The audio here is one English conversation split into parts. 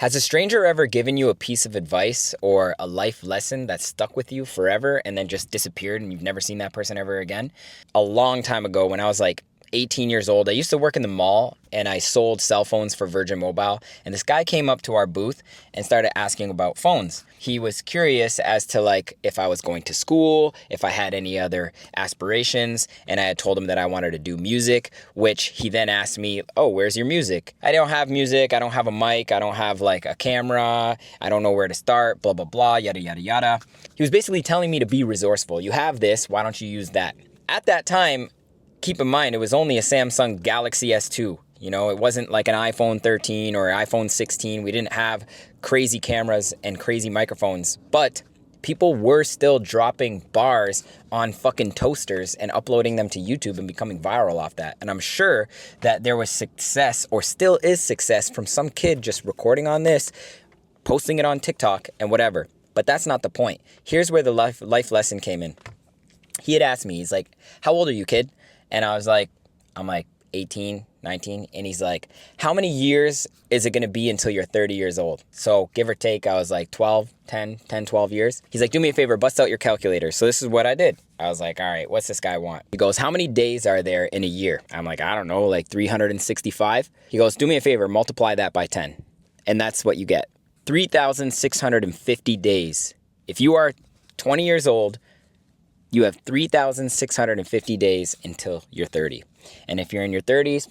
Has a stranger ever given you a piece of advice or a life lesson that stuck with you forever and then just disappeared and you've never seen that person ever again? A long time ago, when I was like 18 years old, I used to work in the mall and I sold cell phones for Virgin Mobile. And this guy came up to our booth and started asking about phones. He was curious as to like if I was going to school, if I had any other aspirations. And I had told him that I wanted to do music, which he then asked me, oh, where's your music? I don't have music. I don't have a mic. I don't have like a camera. I don't know where to start, blah, blah, blah, yada, yada, yada. He was basically telling me to be resourceful. You have this. Why don't you use that? At that time, keep in mind, it was only a Samsung Galaxy S2. You know, it wasn't like an iPhone 13 or iPhone 16. We didn't have crazy cameras and crazy microphones, but people were still dropping bars on fucking toasters and uploading them to YouTube and becoming viral off that. And I'm sure that there was success, or still is success, from some kid just recording on this, posting it on TikTok and whatever. But that's not the point. Here's where the life lesson came in. He had asked me, he's like, how old are you, kid? And I was like, I'm like 18, 19. And he's like, how many years is it going to be until you're 30 years old? So give or take, I was like 12 years. He's like, do me a favor, bust out your calculator. So this is what I did. I was like, all right, what's this guy want? He goes, how many days are there in a year? I'm like, I don't know, like 365. He goes, do me a favor, multiply that by 10. And that's what you get. 3,650 days. If you are 20 years old, you have 3,650 days until you're 30. And if you're in your 30s,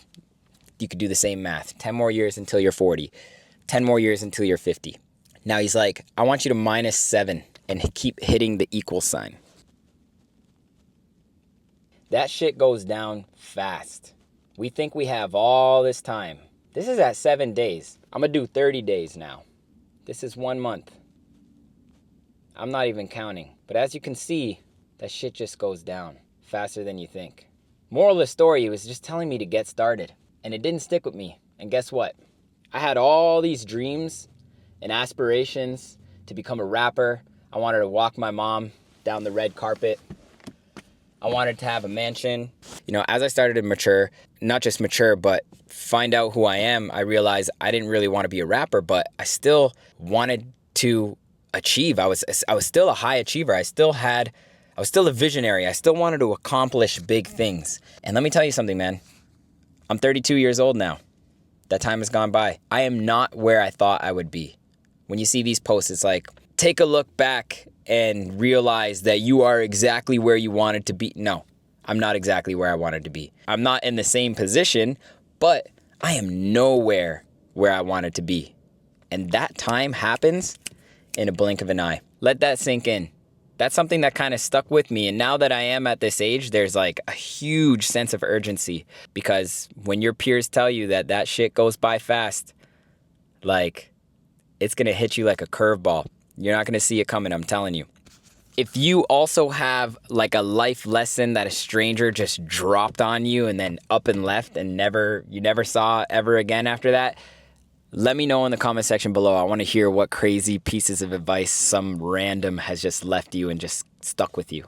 you could do the same math. 10 more years until you're 40. 10 more years until you're 50. Now he's like, I want you to minus 7 and keep hitting the equal sign. That shit goes down fast. We think we have all this time. This is at 7 days. I'm going to do 30 days now. This is 1 month. I'm not even counting. But as you can see, that shit just goes down faster than you think. Moral of the story, he was just telling me to get started. And it didn't stick with me. And guess what? I had all these dreams and aspirations to become a rapper. I wanted to walk my mom down the red carpet. I wanted to have a mansion. You know, as I started to mature, not just mature, but find out who I am, I realized I didn't really want to be a rapper, but I still wanted to achieve. I was still a high achiever. I was still a visionary. I still wanted to accomplish big things. And let me tell you something, man. I'm 32 years old now. That time has gone by. I am not where I thought I would be. When you see these posts, it's like, take a look back and realize that you are exactly where you wanted to be. No, I'm not exactly where I wanted to be. I'm not in the same position, but I am nowhere where I wanted to be. And that time happens in a blink of an eye. Let that sink in. That's something that kind of stuck with me. And now that I am at this age, there's like a huge sense of urgency, because when your peers tell you that that shit goes by fast, like it's going to hit you like a curveball. You're not going to see it coming, I'm telling you. If you also have like a life lesson that a stranger just dropped on you and then up and left and you never saw ever again after that, let me know in the comment section below. I want to hear what crazy pieces of advice some random has just left you and just stuck with you.